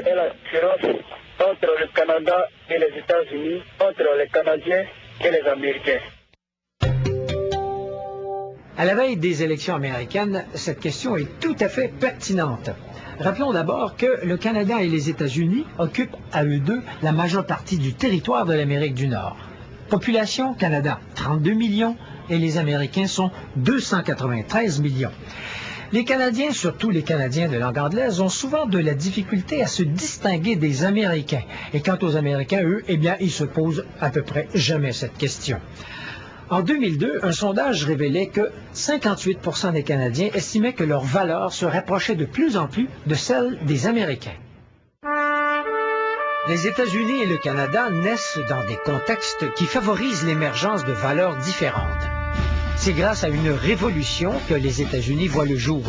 Et la différence entre le Canada et les États-Unis, entre les Canadiens et les Américains. À la veille des élections américaines, cette question est tout à fait pertinente. Rappelons d'abord que le Canada et les États-Unis occupent à eux deux la majeure partie du territoire de l'Amérique du Nord. Population, Canada, 32 millions et les Américains sont 293 millions. Les Canadiens, surtout les Canadiens de langue anglaise, ont souvent de la difficulté à se distinguer des Américains. Et quant aux Américains, eux, eh bien, ils se posent à peu près jamais cette question. En 2002, un sondage révélait que 58% des Canadiens estimaient que leur valeur se rapprochait de plus en plus de celle des Américains. Les États-Unis et le Canada naissent dans des contextes qui favorisent l'émergence de valeurs différentes. C'est grâce à une révolution que les États-Unis voient le jour.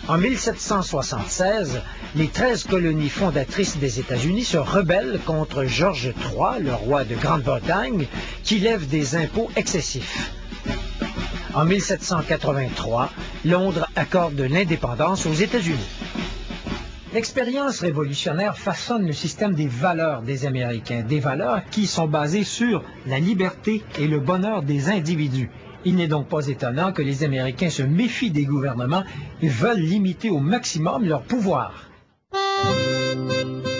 En 1776, les 13 colonies fondatrices des États-Unis se rebellent contre George III, le roi de Grande-Bretagne, qui lève des impôts excessifs. En 1783, Londres accorde l'indépendance aux États-Unis. L'expérience révolutionnaire façonne le système des valeurs des Américains, des valeurs qui sont basées sur la liberté et le bonheur des individus. Il n'est donc pas étonnant que les Américains se méfient des gouvernements et veulent limiter au maximum leur pouvoir.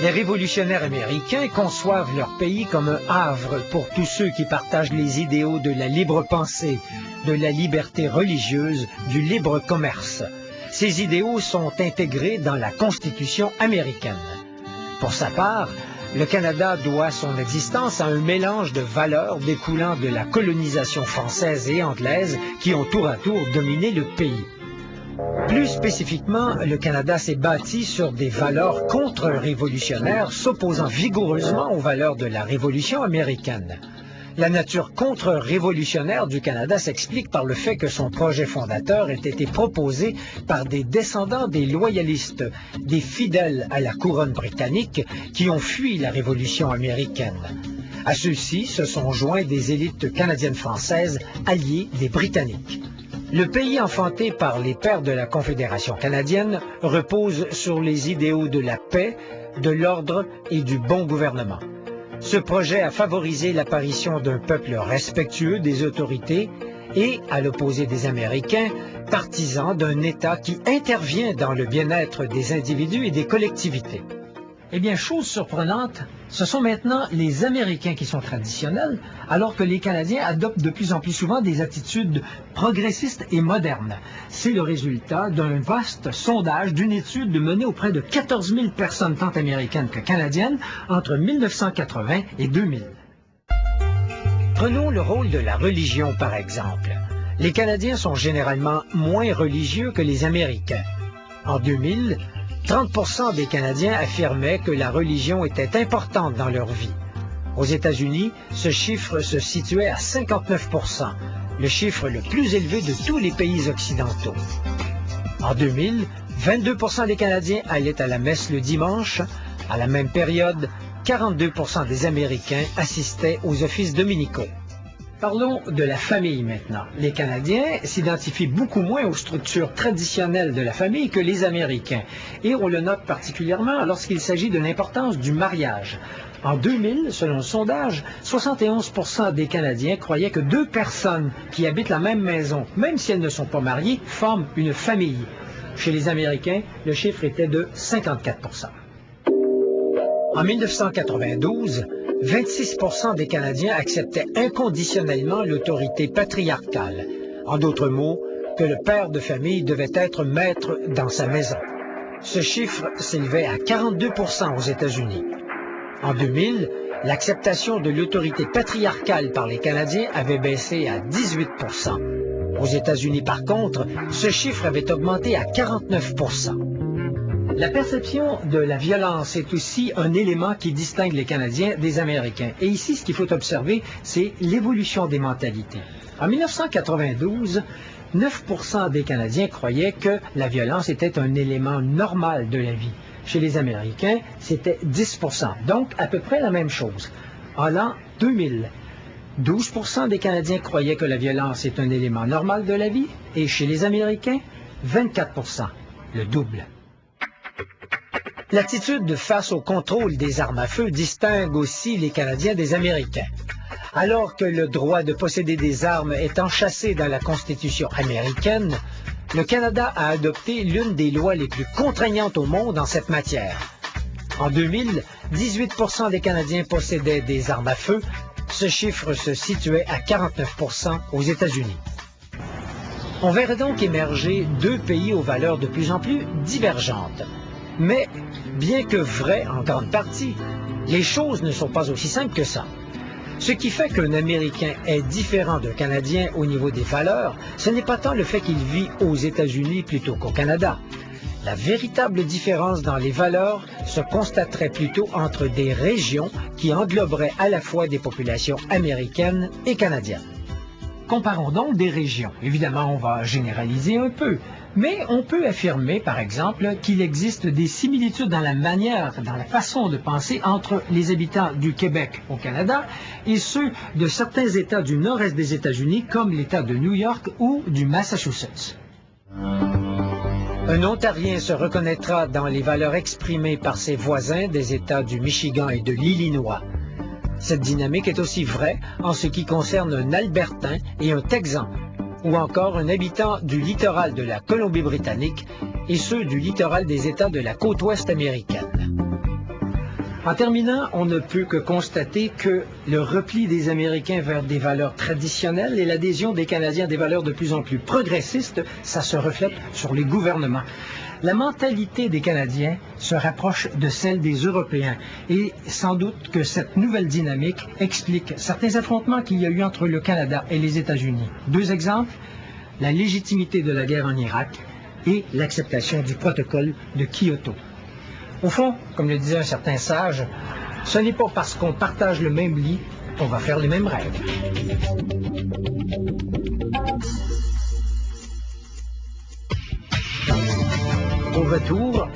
Les révolutionnaires américains conçoivent leur pays comme un havre pour tous ceux qui partagent les idéaux de la libre pensée, de la liberté religieuse, du libre commerce. Ces idéaux sont intégrés dans la Constitution américaine. Pour sa part, le Canada doit son existence à un mélange de valeurs découlant de la colonisation française et anglaise qui ont tour à tour dominé le pays. Plus spécifiquement, le Canada s'est bâti sur des valeurs contre-révolutionnaires s'opposant vigoureusement aux valeurs de la Révolution américaine. La nature contre-révolutionnaire du Canada s'explique par le fait que son projet fondateur ait été proposé par des descendants des loyalistes, des fidèles à la couronne britannique qui ont fui la Révolution américaine. À ceux-ci se sont joints des élites canadiennes-françaises alliées des Britanniques. Le pays enfanté par les pères de la Confédération canadienne repose sur les idéaux de la paix, de l'ordre et du bon gouvernement. Ce projet a favorisé l'apparition d'un peuple respectueux des autorités et, à l'opposé des Américains, partisan d'un État qui intervient dans le bien-être des individus et des collectivités. Eh bien, chose surprenante, ce sont maintenant les Américains qui sont traditionnels, alors que les Canadiens adoptent de plus en plus souvent des attitudes progressistes et modernes. C'est le résultat d'un vaste sondage d'une étude menée auprès de 14 000 personnes tant américaines que canadiennes entre 1980 et 2000. Prenons le rôle de la religion, par exemple. Les Canadiens sont généralement moins religieux que les Américains. En 2000, 30% des Canadiens affirmaient que la religion était importante dans leur vie. Aux États-Unis, ce chiffre se situait à 59%, le chiffre le plus élevé de tous les pays occidentaux. En 2000, 22% des Canadiens allaient à la messe le dimanche. À la même période, 42% des Américains assistaient aux offices dominicaux. Parlons de la famille maintenant. Les Canadiens s'identifient beaucoup moins aux structures traditionnelles de la famille que les Américains. Et on le note particulièrement lorsqu'il s'agit de l'importance du mariage. En 2000, selon le sondage, 71% des Canadiens croyaient que deux personnes qui habitent la même maison, même si elles ne sont pas mariées, forment une famille. Chez les Américains, le chiffre était de 54%. En 1992, 26% des Canadiens acceptaient inconditionnellement l'autorité patriarcale. En d'autres mots, que le père de famille devait être maître dans sa maison. Ce chiffre s'élevait à 42% aux États-Unis. En 2000, l'acceptation de l'autorité patriarcale par les Canadiens avait baissé à 18%. Aux États-Unis, par contre, ce chiffre avait augmenté à 49%. La perception de la violence est aussi un élément qui distingue les Canadiens des Américains. Et ici, ce qu'il faut observer, c'est l'évolution des mentalités. En 1992, 9% des Canadiens croyaient que la violence était un élément normal de la vie. Chez les Américains, c'était 10%, donc à peu près la même chose. En l'an 2000, 12% des Canadiens croyaient que la violence est un élément normal de la vie, et chez les Américains, 24%, le double. L'attitude face au contrôle des armes à feu distingue aussi les Canadiens des Américains. Alors que le droit de posséder des armes est enchâssé dans la Constitution américaine, le Canada a adopté l'une des lois les plus contraignantes au monde en cette matière. En 2000, 18% des Canadiens possédaient des armes à feu. Ce chiffre se situait à 49% aux États-Unis. On verrait donc émerger deux pays aux valeurs de plus en plus divergentes. Mais, bien que vraies en grande partie, les choses ne sont pas aussi simples que ça. Ce qui fait qu'un Américain est différent d'un Canadien au niveau des valeurs, ce n'est pas tant le fait qu'il vit aux États-Unis plutôt qu'au Canada. La véritable différence dans les valeurs se constaterait plutôt entre des régions qui engloberaient à la fois des populations américaines et canadiennes. Comparons donc des régions. Évidemment, on va généraliser un peu, mais on peut affirmer, par exemple, qu'il existe des similitudes dans la manière, dans la façon de penser entre les habitants du Québec au Canada et ceux de certains États du nord-est des États-Unis, comme l'État de New York ou du Massachusetts. Un Ontarien se reconnaîtra dans les valeurs exprimées par ses voisins des États du Michigan et de l'Illinois. Cette dynamique est aussi vraie en ce qui concerne un Albertain et un Texan, ou encore un habitant du littoral de la Colombie-Britannique et ceux du littoral des États de la côte ouest américaine. En terminant, on ne peut que constater que le repli des Américains vers des valeurs traditionnelles et l'adhésion des Canadiens à des valeurs de plus en plus progressistes, ça se reflète sur les gouvernements. La mentalité des Canadiens se rapproche de celle des Européens et sans doute que cette nouvelle dynamique explique certains affrontements qu'il y a eu entre le Canada et les États-Unis. Deux exemples, la légitimité de la guerre en Irak et l'acceptation du protocole de Kyoto. Au fond, comme le disait un certain sage, ce n'est pas parce qu'on partage le même lit qu'on va faire les mêmes rêves. Au retour,